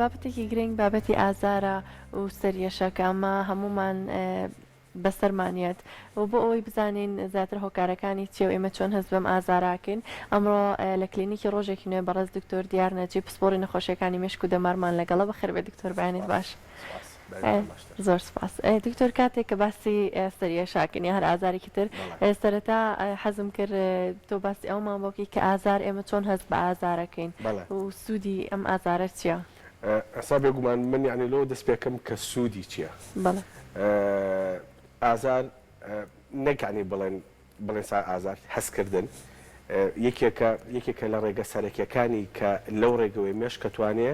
بابەتێکی گرنگ بابەتی ئازارە و سەریەشەکە ئەمە هەمومان بەسەرمانیت و بۆ ئەوەی بزانین زیاتر هۆکارەکانی چێ و ئێمە چۆن هەست بەم ئازاراکەین ئەمڕۆ لە کلینیکی ڕۆژێکی نوێ بەڕێز دکتۆر دیار نەجیب پسپۆڕی نەخۆشیەکانی مێشک و دەمارمان لەگەڵە بەخێر بێ دکتۆر بەیانیت باش. زۆر سپاس. دکتۆر کاتێک کە باسی سەریەشاکەین یا هەر ئازارێکی تر سەرەتا حەزم کرد تۆ باسی ئەومان بۆکی کە ئازار ئێمە چۆن هەست بە ئازارەکەین و سوودی ئەم ئازارە چییە؟ ئەسا بێگومان من یعنی لەوە دەست پێکەم کە سوودی چییە؟ ئازار نەکانی بڵێن سا ئازار هەستکردن یەکێکە لە ڕێگە سەرەکیەکانی کە لەو ڕێگەوەی مێش کەتوانێ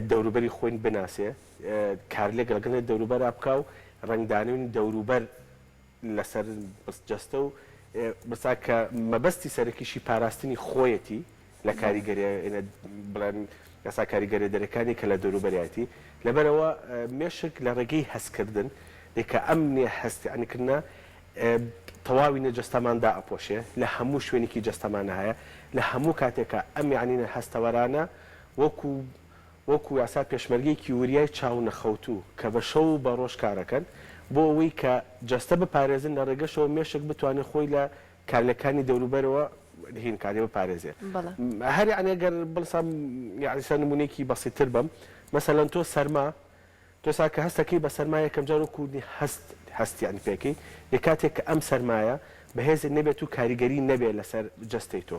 دەوروبەری خۆین بناسێ کارلێک لەگەڵ دەوروبەر بکە و ڕنگدانین دەوروبەر لەسەر جەستە و بسا کە مەبەستی سەرەکیشی پاراستنی خۆیەتی لە کاریگەری بڵێن یاسا کاریگەری دەرەکانی کە لە دەوروبەریەتی لەبەرەوە مێشک لە ڕێگەی هەستکردن کە ئەمنێ هەستی ئەنکردە تەواوی نەجەستەماندا ئەپۆشێ لە هەموو شوێنێکی جەستەمانە هەیە لە هەموو کاتێکە ئەم یعنینە هەستەوەرانە وەکو یاسا پێشمەرگەیەکی وریای چاو نەخەوتوو کە بە شەو بە ڕۆژ کارەکەن بۆ ئەوەی کە جەستە بپارێزن لە ڕێگەشەوە مێشک بتوانێت خۆی لە کارلەکانی دەوروبەرەوە هین کاری بپارێزێ هەر یعنی ئەگەر بڵسام یعنیسا نمونێکی بەسیتر بم مەسەلەن تۆ سەرما تۆ سا کە هەستەکەی بە سەرمایە یەکەم جار وەکو هەستیان پێکەی لە کاتێک کە ئەم سەرمایە بەهێز نەبێت و کاریگەری نەبێت لەسەر جەستەی تۆ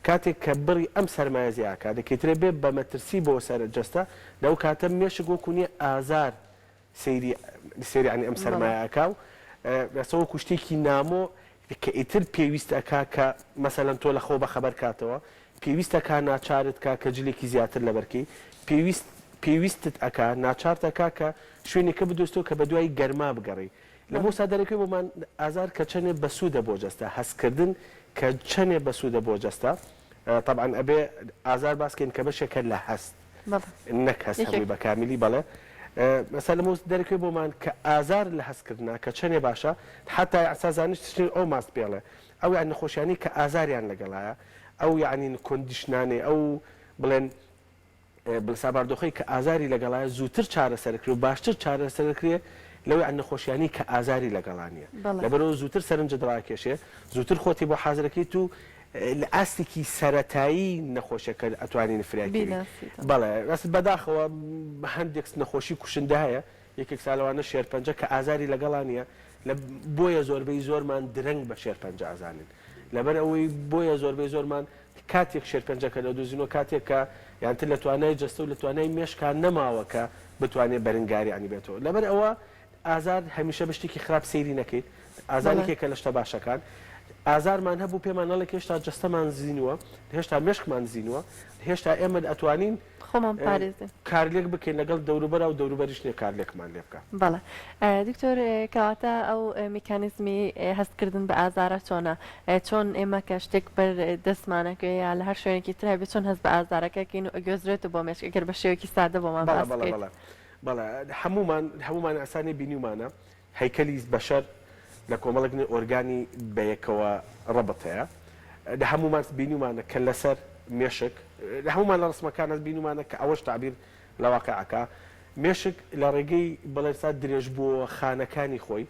کاتێک کە بڕی ئەم سەرمایە زیاکە دەکەیترێ بێ بە مەترسی بۆ سەر جەستە لەو کاتە مێشک وەکو نیە ئازار سێری عنی ئەم سەرمایەکە و بەسەوە کوشتێکی نامۆ کە ئیتر پێویستەکە کە مەسەلەن تۆ لە خۆ بە خەبەر کاتەوە پێویستەکە ناچارت کا کە جلێکی زیاتر لەبەرکەی پێویستت ئەکا ناچارتەکە کە شوێنێکە بدۆستەوە کە بە دوای گەرما بگەڕی لە بۆ سادەرەکەی بۆمان ئازار کە چەنێ بەسوودە بۆ جەستە هەستکردن کە چەنێ بەسوودە بۆ جەستە طبعا ئەبێ ئازار باسکەین کە بەشێکە لە هەست نەک هەست هەمووی بە کامیلی بەڵێ مەسەل لە دەرەکەی بۆمان کە ئازار لە هەستکردنا کە چەنێ باشە حتا ئەسازانش ئەو ماست پێڵێ ئەو یان نەخۆشیانی کە ئازاریان لەگەڵایە ئەو یعنی کۆندیشنانێ ئەو بڵێن بڵساباردۆخی کە ئازاری لەگەڵایە زووتر چارەسەرکرێ و باشتر چارەسەرکرێ لەوەی ئەن نەخۆشیانی کە ئازاری لەگەڵانیە لەبەرەوە زووتر سەرنجە دڕاکێشێ زووتر خۆتی بۆ حازرەکەیت و لە ئاستێکی سەرەتایی نەخۆشیەکە ئەتوانین فریاکەی بەڵێ ڕاست بەداخەوە هەندێک نەخۆشی کوشندە هەیە یەکێک ساڵەوانە شێرپەنجە کە ئازاری لەگەڵانیە بۆیە زۆربەی زۆرمان درەنگ بە شێرپەنجە ئازانن لەبەر ئەوەی بۆیە زۆربەی زۆرمان کاتێک شێرپەنجەکە لە دۆزینەوە کاتێک کە یانتر لە توانای جەستە و لە توانای مێشکان نەماوەکە بتوانێت بەرنگاری عنی بێتەوە لەبەر ئەوە ئازار هەمیشە بشتێکی خراپ سەیری نەکەیت ئازارێکێکە لە شتە باشەکان ئازارمان هەبوو پێمان نەڵێک هێشتا جەستەمان زیینوە هێشتا مێشکمان زیینوە هێشتا ئێمە ئەتوانین خۆمان پارێزین کارلێک بکەین لەگەڵ دەوروبەر و دەوروبەریش لێ کارلێکمان لێ بکە بەڵێ دکتۆر کەواتە ئەو میکانیزمی هەستکردن بە ئازارە چۆنە چۆن ئێمە کە شتێک بەر دەستمانەکە یا لە هەر شوێنێکی تر هەبێت چۆن هەست بە ئازارەکەکەین و ئەگوێزرێت بۆ مێشکەکە بە شێوەیەکی سادە بۆمان بەڵێ هەمومان ئاسانی بینیمانە هەیکەلی بەشەر لە کۆمەڵێک ئۆرگانی بەیەکەوە ڕەبەتەیە لە هەمومان بینیمانە کە لەسەر مێشک لە هەمومان لە ڕسمەکانت بینیمانە کە ئەوەش تعبیر لە واقعەکە مێشک لە ڕێگەی بەڵێسا درێژ بۆ خانەکانی خۆی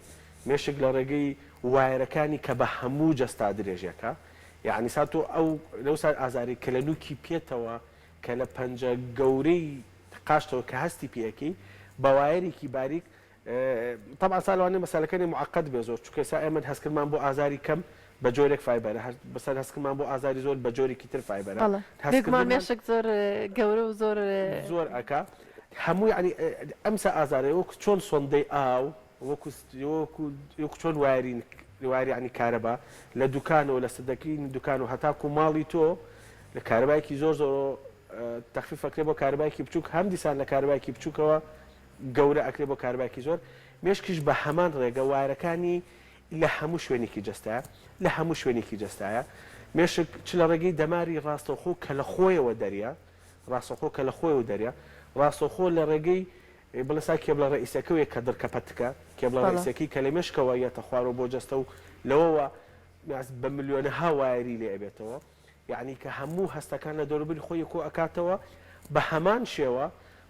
مێشک لە ڕێگەی وایرەکانی کە بە هەموو جەستا درێژەکە یعنی ساتۆ ئەو لەو سار ئازاری کە لە نوکی پێێتەوە کە لە پەنجە گەورەی قاشتەوە کە هەستی پێەکەی بە وایەرێکی باریک طبعا ساڵوانێ مەسالەکانی معقد بێ زۆر چونکە ئێستا ئێمە هەستکردمان بۆ ئازاری کەم بە جۆرێک فایبەرە بەسەر هەستکردمان بۆ ئازاری زۆر بە جۆرێکی تر فایبەرە مێشک زۆر گەورە و زۆر ئەکا هەمووی ینی ئەمسا ئازارێ وەکو چۆن سۆندەی ئاو وەکو چۆن واری ینی کارەبا لە دوکانەوە لە سەدەکەی دوکان و هەتاکو ماڵی تۆ لە کارەبایکی زۆر زۆر تەخفیفەکرێ بۆ کارەبایکی بچووک هەم دیسان لە کارەبایکی بچووکەوە گەورە ئەکرێ بۆ کارباکی زۆر مێشکیش بە هەمان ڕێگە وارەکانی لە هەموو شوێنێکی جەستایە لە هەموو شوێنێکی جەستایە مێشک چ لە ڕێگەی دەماری ڕاستەوخۆ کە لە خۆیەوە دەریە ڕاستەخۆ کە لە خۆیەوە دەریە ڕاستەخۆ لە ڕێگەی بڵسا کێبڵە ڕئیسەکەوێک کە دڕکەپەتکە کێبڵە ڕئیسەکەی کە لە مێشکەوە یەتە خوارەوە بۆ جەستە و لەوەوە بە ملیۆنەها وایری لێ ئەبێتەوە یعنی کە هەموو هەستەکان لە دەوروبەری خۆی کۆ ئەکاتەوە بە هەمان شێوە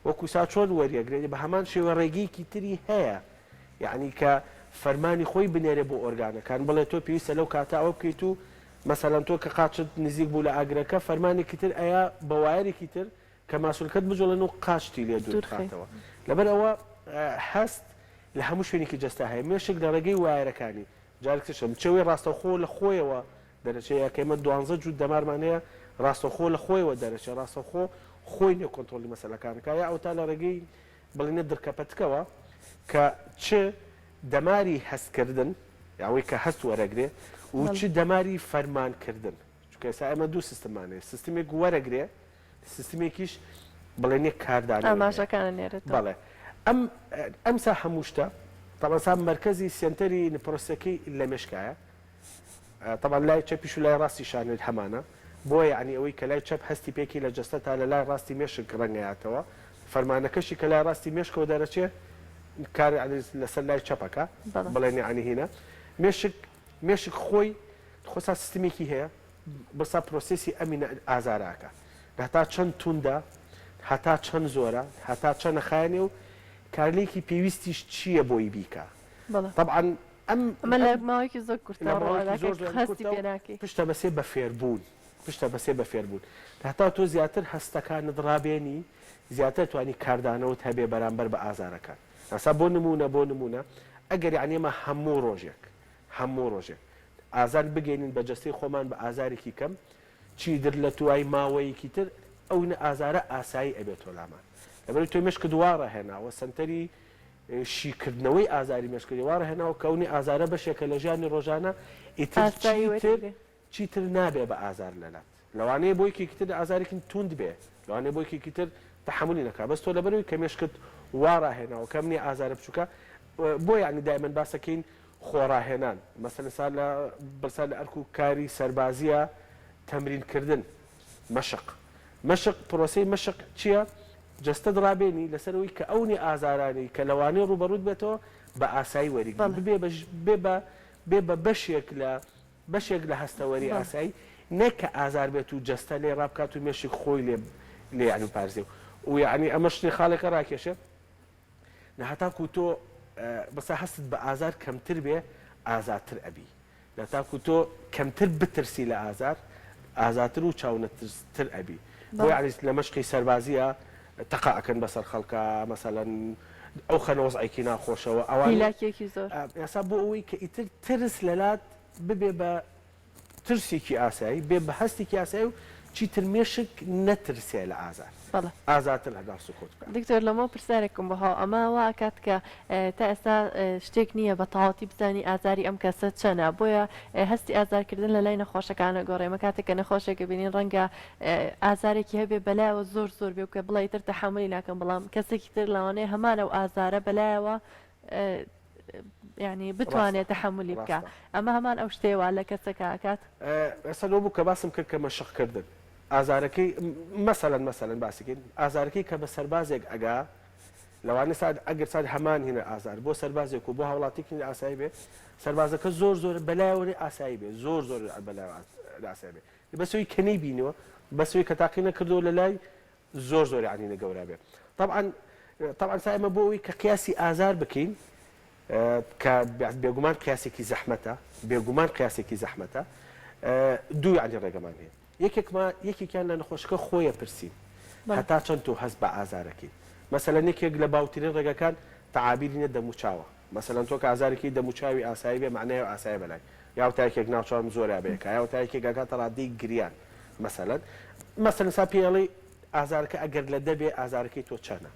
وەکو سا چۆن وەریەگرێت بە هەمان شێوە ڕێگەیەکی تری هەیە یعنی کە فەرمانی خۆی بنێرێ بۆ ئۆرگانەکان بڵێ تۆ پێویستە لەو کاتە ئەوە بکەیت و مەسەلەن تۆ کە قاچت نزیک بوو لە ئاگرەکە فەرمانێکی تر ئەیە بە وایەرێکی تر کە ماسوولکەت بجۆڵێن و قاچتی لێ دوور بخاتەوە لەبەر ئەوە هەست لە هەموو شوێنێکی جەستا هەیە مێشک لە ڕێگەی وایەرەکانی جارێکشم چێوی ڕاستەوخۆ لە خۆیەوە دەرەچەیە کەمە 12 جوود دەمارمانەیە ڕاستەخۆ لە خۆیەوە دەرەچێ ڕاستەخۆ خۆی نێ کۆنتترۆلی مەسەلەکانەکە یا ئەو تا لە ڕێگەی بڵینە درکەپەتکەوە کە چ دەماری هەستکردن یاوەی کە هەست وەرەگرێ و چ دەماری فەرمانکردن چونکە ئێستا ئەمە دوو سیستمانەیە سیستمێک وەرەگرێ سیستمێکیش بڵێنێ کاردانە ئاماژەکانە نێرێت بەڵێ ئەمسا هەموو شتە تەمەسا مرکزی سنتەری پرۆسەکەی لە مێشکایە طبعا لای چەپیش و لای ڕاستی شانێت هەمانە بۆ یعنی ئەوەی کە لای چەپ هەستی پێکی لە جەستە تا لە لای ڕاستی مێشک ڕەنگەیاتەوە فەرمانەکەشی کە لای ڕاستی مێشکەوە دەرەچێ کار لەسەر لای چەپەکە بڵێنی عنی هینە مێشک خۆی خۆسا سیستمێکی هەیە بەسا پرۆسێسی ئەمینە ئازاراکە هەتا چەند توندە هەتا چەند زۆرە هەتا چەند نەخایەنێ و کارلێکی پێویستیش چییە بۆی بیکە طبعا ئەمە لە ماوەیەکی زۆر کورتهستی پێناکەی پشتە بەسێ بە فێربوون پشتە بەسێ بە فێربوون هەتا تۆ زیاتر هەستەکانت ڕابێنی زیاتر توانی کاردانەوت هەبێ بەرامبەر بە ئازارەکان ئەسا بۆ نمونە ئەگەر یعنیمە هەموو ڕۆژێک ئازار بگەینین بە جەستەی خۆمان بە ئازارێکی کەم چی در لە توای ماوەیەکی تر ئەوە ئازارە ئاسایی ئەبێتۆ لامان لەبەر تۆ مێشک دووارە هێناوە سنتەری شیکردنەوەی ئازاری مێشکردوارە هێناوە کەونی ئازارە بەشێکە لە ژیانی ڕۆژانە چیتر نابێ بە ئازار لەلات لەوانەیە بۆی کێکتر ئازارێکی توند بێ لەوانەیە بۆی کێکتر تحملی نەکا بەس تۆ لەبەرەوەی کە مێشکت وارەهێناوە کەم نیە ئازارە بچووکە بۆ یعنی دایمەن باسەکەین خۆڕاهێنان مەسەلەن لە بەرسا لە ئەرک و کاری سەربازیە تەمرینکردن مەشق پرۆسەی مەشق چییە؟ جەستە درابێنی لەسەرەوەی کە ئەونی ئازارانی کە لەوانەیە ڕوبەڕوود بێتەوە بە ئاسایی وەریگرن بێ بە بەشێک لە هەستەوەری ئاسایی نەکە ئازار بێت و جەستە لێ ڕابکات و مێشک خۆی لێ یعنی پارزێ و یعنی ئەمە شتێ خاڵێکە ڕاکێشە نەهتاکو تۆ بەسا هەستت بە ئازار کەمتر بێ ئازاتر ئەبی نەتاکو تۆ کەمتر بترسی لە ئازاتر و چاونەتر ئەبی بۆ یعنی لە مەشقی سەربازیە تەقاکەن بەسەر خەڵکە مەسەلەن ئەو خەنەوەزعیکی ناخۆشەوە ئەوانێکی زۆر یاسا بۆ ئەوەی کە ئیتر ترس لەلات ببێ بە ترسێکی ئاسایی بێ بە هەستێکی ئاسایی و چیتر مێشک نەترسێ لە ئازار ئازاتر هەدار سکوت بکە دکتۆر لەمە پرسیارێکم بەها ئەمە وا کات کە تا ئێستا شتێک نییە بە تەواوەتی بزانی ئازاری ئەم کەسە چەنە بۆیە هەستی ئازارکردن لە لای نەخۆشەکانە گۆڕێمە کاتێک کە نەخۆشێکە بینین ڕەنگە ئازارێکی هەبێ بەلایەوە زۆر بێ کە بڵێ تر تەحملی ناکەم بەڵام کەسێکی تر لەوانەیە هەمانە و ئازارە بەلایەوە يعني بتوانێت تحملی بکە ئەمە هەمان ئەو شتێوە لە کەسەکە کات ئێستا لۆ بوو کە باسم کرد کە مەشقکردن ئازارەکەی مەسەلەن باسیکەین ئازارەکەی کە بە سەربازێک ئەگا لەوانە ئەگەر ساد هەمان هینە ئازار بۆ سەربازێک و بۆ هاوڵاتێکی ئاسایی بێ سەربازەکە زۆر بەلایەوەی ئاسایی بێ زۆر بەلای ئاسایی بێ بەسەوەی کەنەی بینەوە بەسەوەی کە تاقی نەکردەوە لە لای زۆر عنینە گەورە بێ طبعا ئێمە بۆ ئەوەی کە قیاسی ئازار بکەین کە بێگومان قیاسێکی زەحمەتە دوو یعنی ڕێگەمان هەیە یەکێکیان لە نەخۆشەکە خۆیە پرسین هەتا چەند تۆ هەست بە ئازارەکەی مەسەلەن یەکێک لە باوترین ڕێگەکان تەعابیرینە دەموچاوە مەسەلەن تۆ کە ئازارێکی دەموچاوی ئاسایی بێ معنایە ئاسایی بەلای یا وتایەکێک ناوچوارم زۆریا بەیەکە یا وتایەکێک گاکاتە ڕادەی گریان مەسەلەن سا پێڵی ئازارەکە ئەگەر لە دەبێ ئازارەکەی تۆ چەنە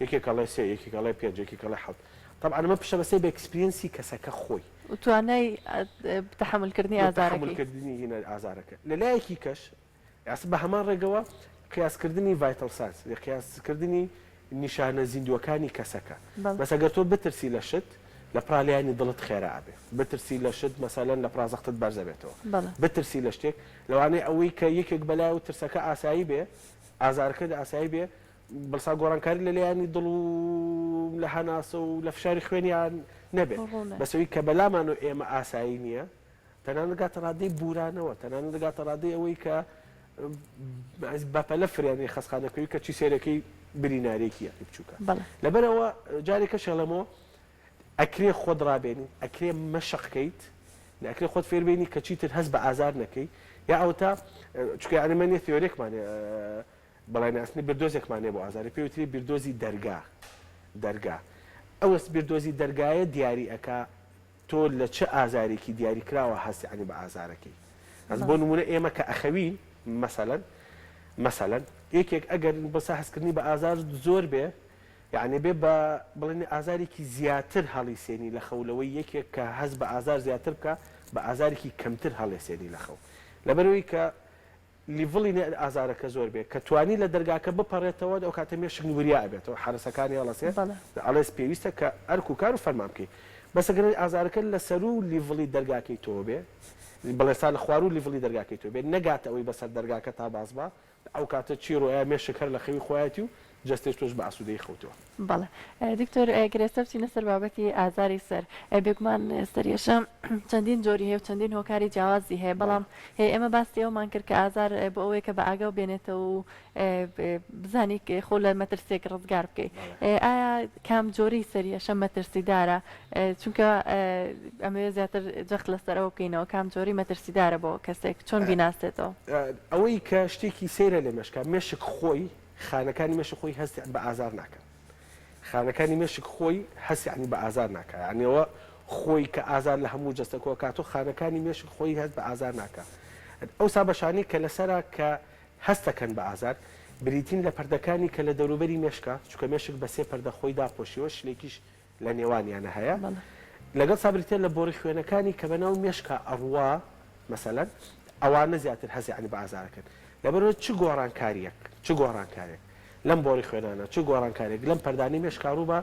یەکێکەڵێ سێ یەکێکەڵێ پێنج یەکێکەڵێ حەوت طبعا ئەمە پیشە بەسێ بە ئەکسپریەنسی کەسەکە خۆی توانای تەحملکردنی ئازارەکە لەلایەکی کەش یاس بە هەمان ڕێگەوە قیاسکردنی ڤایتەڵ ساینس قیاسکردنی نیشانە زیندوەکانی کەسەکە بەس ئەگەر تۆ بترسی لە شت لە پرالیانی دڵت خێرا ئابێ بترسی لە شت مەسەلەن لە پرازەختت بەرزە بێتەوە بترسی لە شتێک لەوانەیە ئەوەی کە یەکێک بەلای و ترسەکە ئاسایی بێ ئازارەکە ئاسایی بێ بەسا گۆڕانکاری لە لایانی دڵ و لە هەناسە و لە فشاری خوێنیان نەبێت بەسەوەی کە بەلامان و ئێمە ئاسایی نییە تەنان دەگاتە ڕادەی بورانەوە تەنان دەگاتە ڕادەی ئەوەی کە بەپەلە فریانی خەسخانەکەوی کە چی سێرەکەی برینارێکی یاقی بچووکە بەڵێ لەبەرەوە جارێکە شەڵەمەوە ئەکرێ خۆت ڕابێنی ئەکرێ مەشقکەیت ئەکرێ خۆت فێربێنی کە چیتر هەست بە ئازار نەکەی یا ئەوتا چکە ئەنمەنیە تیۆرێکمانێ بەڵای ئەسنی بردۆزێکمانێ بۆ ئازاری پێوتری بردۆزی دەرگا ئەوەس بردۆزی دەرگایە دیاری ئەکا تۆ لە چه ئازارێکی دیاریکراوە هەستی عنی بە ئازارەکەی ئەس بۆ نمونە ئێمە کە ئەخەوین مەسەلەن یەکێک ئەگەر بەسا هەستکردنی بە ئازار زۆر بێ یعنی بێ بە بڵێنی ئازارێکی زیاتر هەڵیسێنی لە خەولەوەی یەکێک کە هەست بە ئازار زیاتر بکە بە ئازارێکی کەمتر هەڵێسێنی لە خەو لەبەرەوەی کە لیڤڵی ئازارەکە زۆر بێ کە توانی لە دەرگاکە بپەڕێتەوە ئەو کاتە مێشک وریا ئەبێتەوە حرەسەکانی هەڵەسێ ئەڵێس پێویستە کە ئەرک و کار و فەرمان بکەی بەسەگەر ئازارەکە لە سەر و لیڤڵی دەرگاکەی تۆ بێ بەڵێستا لە خوار و لیڤڵی دەرگاکەی تۆ بێ نەگاتە ئەوەی بەسەر دەرگاکە تا باز بە ئەو کاتە چیرۆە مێشک هەر لە خەوی خۆیەتی و جستێش تۆش بە ئاسوودەی خەوتەوە بەڵێ دکتۆر گرێسە بچینە سەر بابەتی ئازاری سەر بێگومان سەریەشە چەندین جۆری هەیە و چەندین هۆکاری جیاوازی هەیە بەڵام ئێمە باسی ئەومان کرد کە ئازار بۆ ئەوەیە کە بە ئاگا و بێنێتەوە و بزانی خۆ لە مەترسێک ڕزگار بکەیت ئایا کام جۆری سەریەشە مەترسیدارە چونکە ئەمەوێ زیاتر جەخت لەسەرەوە بکەینەوە کام جۆری مەترسیدارە بۆ کەسێک چۆن بیناستێتەوە ئەوەی کە شتێکی سەیرە لە مێشکە مێشک خۆی خانەکانی مێشک خۆی هەستی بە ئازار ناکە خانەکانی مێشک خۆی هەستی عنی بە ئازار ناکە یعنیەوە خۆی کە ئازار لە هەموو جەستەکەەوە کاتۆ خانەکانی مێشک خۆی هەست بە ئازار ناکە ئەو سابەشانی کە لەسەرا کە هەستەکەن بە ئازار بریتین لە پەردەکانی کە لە دەوروبەری مێشکە چکە مێشک بە سێ پەردە خۆی داپۆشیەوە شلێکیش لە نێوانیانە هەیە لەگەڵ سابریتێن لە بۆڕی خوێنەکانی کە بەناو مێشکە ئەڕوا مەسەلەن ئەوانە زیاتر هەزی عنی بە ئازارەکەن لەبەرەوە چ گۆڕانکارێک لەم بۆڕی خوێنانە چ گۆڕانکارێک لەم پەردانی مێشکارو بە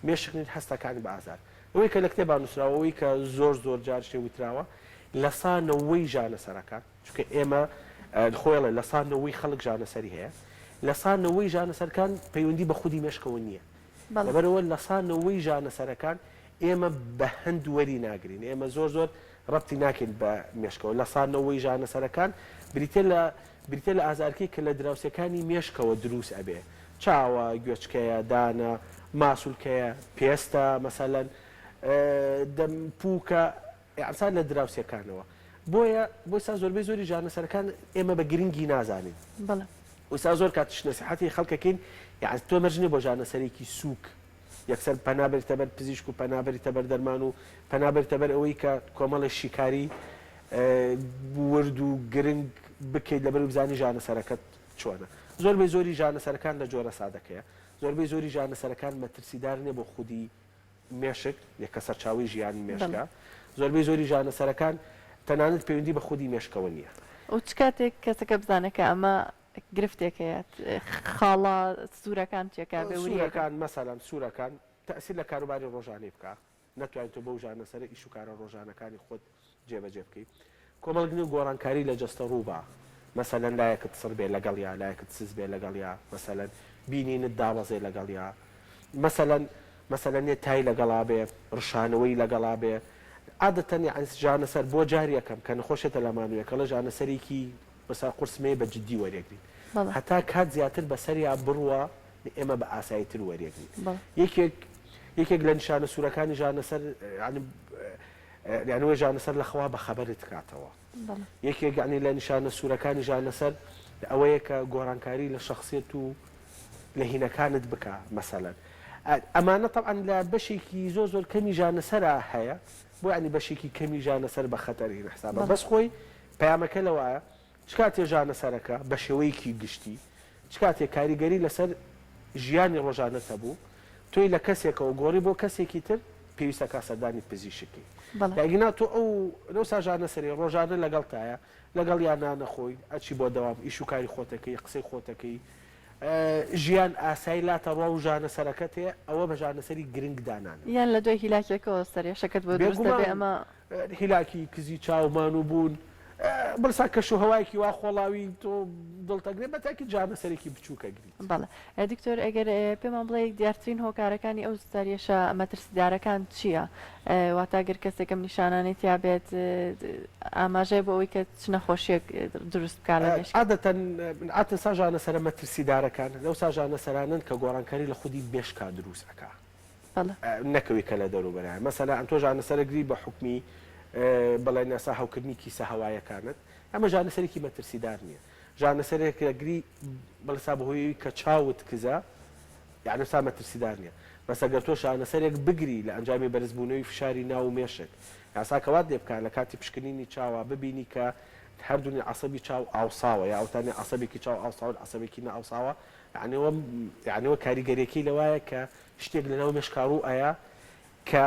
مێشکنیت هەستەکانی بە ئازار ئەوەی کە لە کتێبان نووسراوەوەی کە زۆر جار شتێ وتراوە لەسانەوەی ژانەسەرەکان چکە ئێمە خۆڵێ لەسانەوەی خەڵک ژانەسەری هەیە لەسانەوەی ژانەسەرەکان پەیوەندی بە خودی مێشکەوە نییە لەبەرەوە لەسانەوەی ژانەسەرەکان ئێمە بە هەند وەری ناگرین ئێمە زۆر ڕەبتی ناکەین بە مێشکەوە لەسانەوەی ژانەسەرەکان بریتە لە ئازارکەی کە لە دراوسەکانی مێشکەوە دروست ئەبێ چاوە گوێچکەیە دانە ماسوولکەیە پێستە مەسەلەن دەم پووکە ئاسان لە دراوسەکانەوە بۆ سا زۆربەی زۆری ژانەسەرەکان ئێمە بە گرنگی نازانین وسا زۆر کاتش نەسیحەتی خەڵکەکەین یعنی تۆ مەرجنێ بۆ ژانەسەرێکی سووک یەکسەر پەنابێتە بەر پزیشک و پەنابێتە بەر دەرمان و پەنابێتە بەر ئەوەی کە کۆمەڵی شیکاری ورد و گرنگ بکەیت لەبەر بزانی ژانەسەرەکەت چۆنە زۆربەی زۆری ژانەسەرەکان لە جۆرە سادەکەیە زۆربەی زۆری ژانەسەرەکان مەترسیدار نیە بۆ خودی مێشک یەکە سەرچاوی ژیانی مێشکە زۆربەی زۆری ژانەسەرەکان تەنانەت پەیوەندی بە خودی مێشکەوە نییە و چ کاتێک کەسەکە بزانەکە ئەمە گرفتێکەیە خاڵا سوورەکان چێکا سوورەکان مەسەلەن سوورەکان تەسیر لە کاروباری ڕۆژانەی بکە نەتوانێت تۆ بەو ژانەسەرە ئیش و کارە ڕۆژانەکانی خۆت جێبەجێ بکەیت کۆمەڵگنی و گۆڕانکاری لە جەستە ڕووبە مەسەلەن لایەکت سڕ بێ لەگەڵ یا لایەکت سز بێ لەگەڵ یا مەسەلەن بینینت دابەزێ لەگەڵ یا مەسەلەن تای لەگەڵا بێ ڕشانەوەی لەگەڵا بێ عادەتەن ژانەسەر بۆ جاریەکەم کە نەخۆشێتە لەمانویەکە لە ژانەسەرێکی بەسا قورسمەیە بە جددی وەرێگرین هەتا کات زیاتر بەسەریا بڕوە ئێمە بە ئاساییتر وەرێگرین یەکێک لە نیشانە سوورەکانی ژانەسەر یانوە ژانەسەر لەخوا بە خەبەرت کاتەوە یەکێک عنی لە نیشانە سوورەکانی ژانەسەر ئەوەیە کە گۆڕانکاری لە شخصیت و لە هینەکانت بکە مەسەلەن ئەمانە طبعا لە بەشێکی زۆر کەمی ژانەسەرە هەیە بۆ ینی بەشێکی کەمی ژانەسەر بە خەتەری حسابە بەس خۆی پەیامەکە لەوایە چ کاتێ ژانەسەرەکە بە شێوەیەکی گشتی چ کاتێک کاریگەری لەسەر ژیانی ڕۆژانەتە بوو تۆی لە کەسێکەوە گۆڕی بۆ کەسێکی تر پێویستە کا سەردانی پزیشکی یاگینا تۆ ئەو لەو ساژانەسەری ڕۆژانە لەگەڵتایە لەگەڵ یان نانەخۆی ئەچی بۆ دەوام ئیش و کاری خۆتەکەی قسەی خۆتەکەی ژیان ئاسایی لاتە ڕوا و ژانەسەرەکەت هەیە ئەوە بە ژانەسەری گرنگ دانانە یان لە دوای هیلاکێکەوە سەرێشەکەت بۆ دروست دەبێ ئەمە هیلاکی کزی چاومان و بوون بەرسا کەش و هەوایەکی وا خۆڵاوی تۆ دڵتەگرێ بەتاکی جانەسەرێکی بچووکەگری. بەڵێ دکتۆر ئەگەر پێمان بڵێ دیارترین هۆکارەکانی ئەو ستاریێشە مەترسیدارەکان چییە؟ واتاگەر کەسێکم نیشانانێت یا بێت ئاماژەیە بۆ ئەوەی کە چ نەخۆشیێک دروست بکە لە مێشک. عادەتەن ساژانە سەرە مەترسیدارەکان لەو ساژانە سەرانن کە گۆڕانکاری لە خودی مێشکا دروست ئەکا نەکەوی کە لە دەوروبەرە مەسەلا ئەم تۆ ژانەسەرەگری بە حکمی بەڵێ ناسا هەوکردنی کیسە هەوایەکانت ئەمە ژانەسەرێکی مەترسیدار نییە. ژانەسەرێکگری بەڵسا بەهۆی کە چاوت کزە یعنی سا مەترسیدار نییە. مەسەگەر تۆ شانەسەرێک بگری لە ئەنجامی بەرزبوونەوەی فشاری ناو مێشک یاساکەوات لێ بکە لە کاتی پشکنینی چاوە ببینی کە هەردوونی عسەبی چاو ئاوساوە یا ئەوتانی عسەبێکی چاو ئاوساوە عسەبێکی ناوساوە یعنیەوە کاریگەریەکەی لەوایە کە شتێک لەناو مێشکاڕوو ئایا کە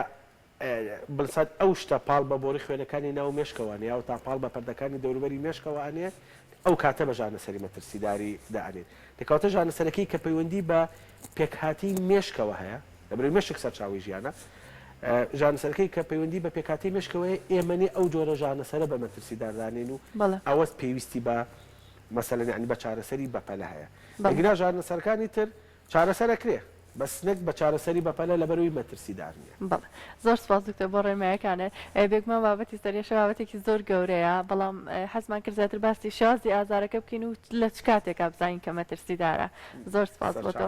بڵسات ئەو شتە پاڵ بە بۆری خوێنەکانی ناو مێشکەوانێ یا تا پاڵ بە پەردەکانی دەوروبەری مێشکەوانێ ئەو کاتە بە ژانەسەری مەترسیداری دائنێت. دەکەوتە ژانەسەرەکەی کە پەیوەندی بە پێکهاتی مێشکەوە هەیە لەبەر مێشک سەرچاوی ژیانە ژانەسەرەکەی کە پەیوەندی بە پێکاتی مێشکەوەی ئێمەنی ئەو جۆرە ژانەسەرە بە مەترسیداردانێن و ئەوەس پێویستی بە مەسەلەن عنی بە چارەسەری بەپەلە هەیە. ئەگرا ژانەسەرەکانی تر چارەسەرەکرێ بەس نەک بە چارەسەری بەپەلە لەبەروی مەترسیدار نیە. بەڵێ زۆر سپاس دکتۆر بۆ ڕێمایەکانە بێگومان بابەتی سەرێشە بابەتێکی زۆر گەورەیە بەڵام حەزمان کرد زیاتر باسی شازی ئازارەکە بکەین و لە چ کاتێکا بزانین کە مەترسیدارە. زۆر سپاس بۆ تۆ.